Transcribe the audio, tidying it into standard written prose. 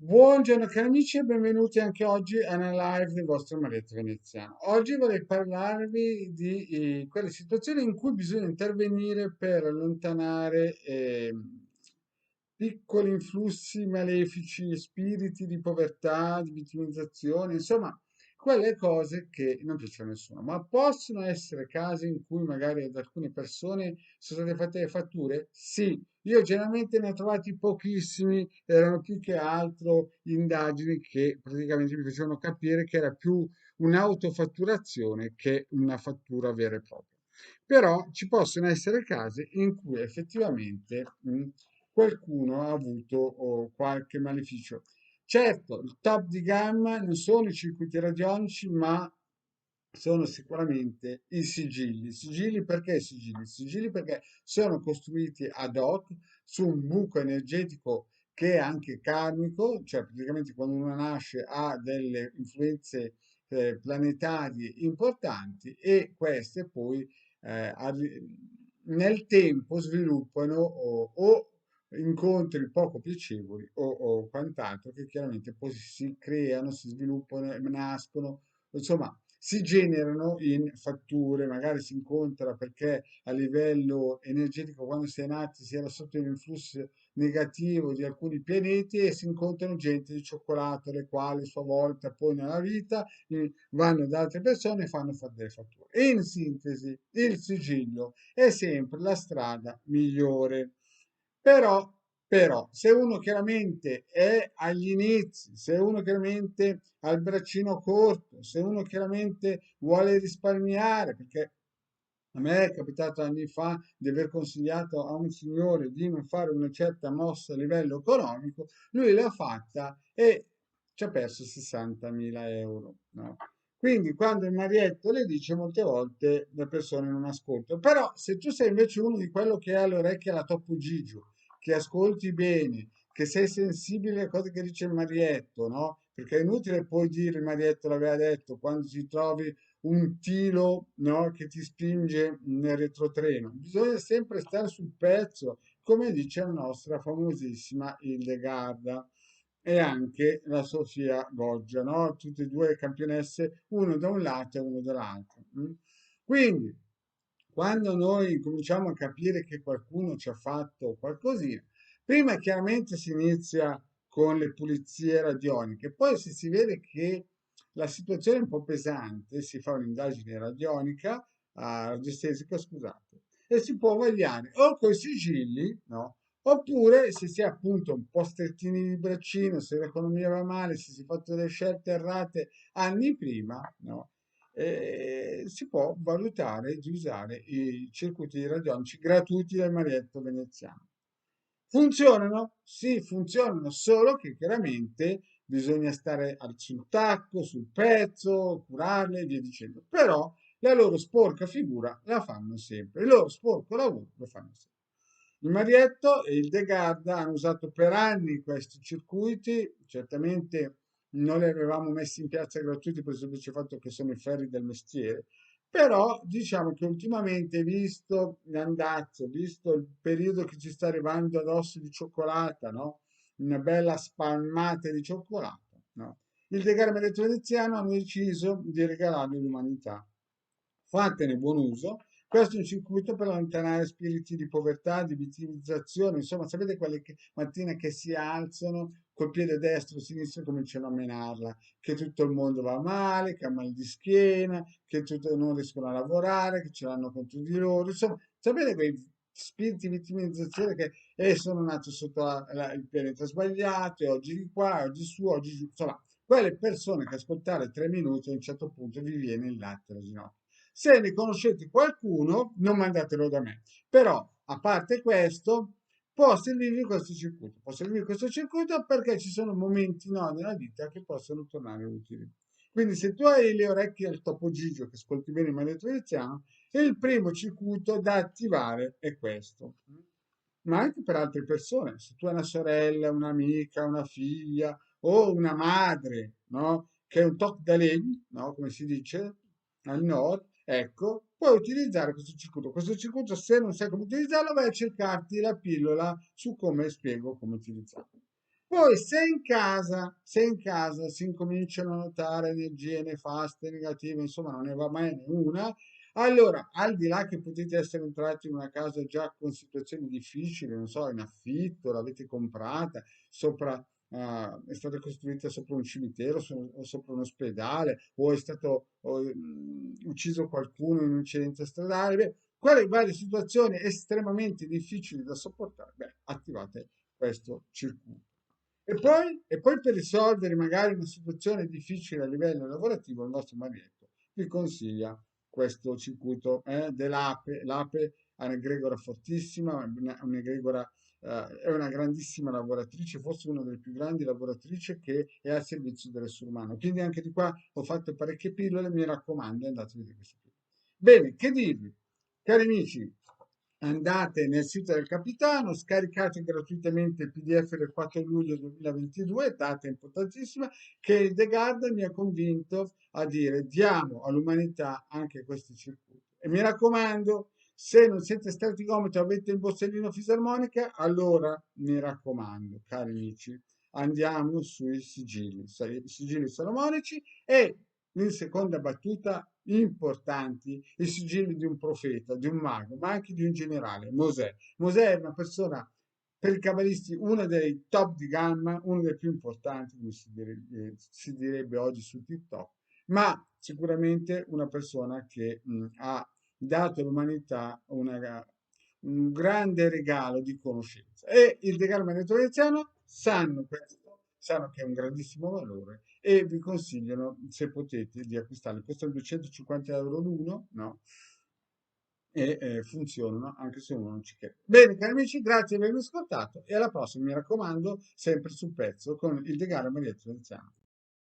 Buongiorno cari amici e benvenuti anche oggi a una live del vostro Marietto Veneziano. Oggi vorrei parlarvi di quelle situazioni in cui bisogna intervenire per allontanare piccoli influssi malefici, spiriti di povertà, di vittimizzazione, insomma, quelle cose che non piacciono a nessuno. Ma possono essere casi in cui magari ad alcune persone sono state fatte le fatture? Sì, io generalmente ne ho trovati pochissimi, erano più che altro indagini che praticamente mi facevano capire che era più un'autofatturazione che una fattura vera e propria. Però ci possono essere casi in cui effettivamente qualcuno ha avuto qualche maleficio. Certo, il top di gamma non sono i circuiti radionici, ma sono sicuramente i sigilli. Sigilli perché sigilli? Sigilli perché sono costruiti ad hoc su un buco energetico che è anche karmico, cioè praticamente quando uno nasce ha delle influenze planetarie importanti e queste poi nel tempo sviluppano o incontri poco piacevoli o quant'altro che chiaramente poi si creano, si sviluppano e nascono, insomma, si generano in fatture, magari si incontra perché a livello energetico quando si è nati si era sotto l'influsso negativo di alcuni pianeti e si incontrano gente di cioccolato, le quali a sua volta poi nella vita vanno da altre persone e fanno fare delle fatture. E in sintesi, il sigillo è sempre la strada migliore. Però, se uno chiaramente è agli inizi, se uno chiaramente ha il braccino corto, se uno chiaramente vuole risparmiare, perché a me è capitato anni fa di aver consigliato a un signore di non fare una certa mossa a livello economico, lui l'ha fatta e ci ha perso 60.000 euro. No? Quindi quando il Marietto le dice molte volte le persone non ascoltano. Però se tu sei invece uno di quello che ha le orecchie alla Topo Gigio, che ascolti bene, che sei sensibile alle cose che dice il Marietto, no? Perché è inutile poi dire il Marietto l'aveva detto quando ti trovi un tilo, no, che ti spinge nel retrotreno. Bisogna sempre stare sul pezzo, come dice la nostra famosissima Hildegarda e anche la Sofia Goggia, no? Tutte e due campionesse, uno da un lato e uno dall'altro. Quindi, quando noi cominciamo a capire che qualcuno ci ha fatto qualcosina, prima chiaramente si inizia con le pulizie radioniche, poi se si vede che la situazione è un po' pesante, si fa un'indagine radionica, radiestesica, scusate, e si può vagliare o con i sigilli, no? Oppure se si è appunto un po' strettini di braccino, se l'economia va male, se si è fatto delle scelte errate anni prima, no? Si può valutare di usare i circuiti radionici gratuiti del Marietto Veneziano. Funzionano? Sì, funzionano, solo che chiaramente bisogna stare sul tacco, sul pezzo, curarle e via dicendo. Però la loro sporca figura la fanno sempre, il loro sporco lavoro lo fanno sempre. Il Marietto e il De Garda hanno usato per anni questi circuiti, certamente non li avevamo messi in piazza gratuiti per il semplice fatto che sono i ferri del mestiere, però diciamo che ultimamente, visto l'andazzo, visto il periodo che ci sta arrivando addosso di cioccolata, no? Una bella spalmata di cioccolato, no? Il Degarme Veneziano hanno deciso di regalarlo all'umanità. Fatene buon uso. Questo è un circuito per allontanare spiriti di povertà, di vittimizzazione, insomma, sapete quelle mattine che si alzano col piede destro o sinistro e cominciano a menarla, che tutto il mondo va male, che ha mal di schiena, che non riescono a lavorare, che ce l'hanno contro di loro, insomma, sapete quei spiriti di vittimizzazione che sono nati sotto il pianeta sbagliato, e oggi di qua, oggi su, oggi giù, insomma, quelle persone che ascoltare 3 minuti a un certo punto vi viene il latte allo ginocchio. Se ne conoscete qualcuno, non mandatelo da me. Però, a parte questo, può servirvi questo circuito. Può servirvi questo circuito perché ci sono momenti no, nella vita che possono tornare utili. Quindi se tu hai le orecchie al Topo Gigio, che ascolti bene il maledetto veneziano, il primo circuito da attivare è questo. Ma anche per altre persone, se tu hai una sorella, un'amica, una figlia o una madre, no? Che è un toc da legno, no? Come si dice al nord, ecco, puoi utilizzare questo circuito. Questo circuito, se non sai come utilizzarlo, vai a cercarti la pillola su come spiego come utilizzarlo. Poi se in casa si incominciano a notare energie nefaste, negative, insomma non ne va mai né una, allora al di là che potete essere entrati in una casa già con situazioni difficili, non so, in affitto, l'avete comprata, sopra, è stata costruita sopra un cimitero o sopra un ospedale, o è stato ucciso qualcuno in un incidente stradale, beh, quelle varie situazioni estremamente difficili da sopportare, beh, attivate questo circuito. E poi per risolvere magari una situazione difficile a livello lavorativo, il nostro Marietto vi consiglia questo circuito dell'ape. L'ape è un'egregora fortissima, un'egregora, è una grandissima lavoratrice, forse una delle più grandi lavoratrici che è al servizio dell'essere umano. Quindi anche di qua ho fatto parecchie pillole, mi raccomando, andate a vedere queste pillole. Bene, che dirvi? Cari amici, andate nel sito del capitano, scaricate gratuitamente il PDF del 4 luglio 2022, data importantissima, che il The Guardian mi ha convinto a dire diamo all'umanità anche questi circuiti. E mi raccomando, se non siete stati gomito e avete il borsellino fisarmonica, allora mi raccomando, cari amici, andiamo sui sigilli, sigilli salomonici e in seconda battuta importanti i sigilli di un profeta, di un mago, ma anche di un generale, Mosè. Mosè è una persona, per i cabalisti, uno dei top di gamma, uno dei più importanti, come si direbbe oggi su TikTok, ma sicuramente una persona che ha dato all'umanità un grande regalo di conoscenza. E il decano magneto veneziano sanno questo, sanno che è un grandissimo valore e vi consigliano, se potete, di acquistarli. Costano 250 euro l'uno, no? E funzionano anche se uno non ci crede. Bene, cari amici, grazie di avermi ascoltato e alla prossima, mi raccomando, sempre sul pezzo con il Degano Maria Veneziano.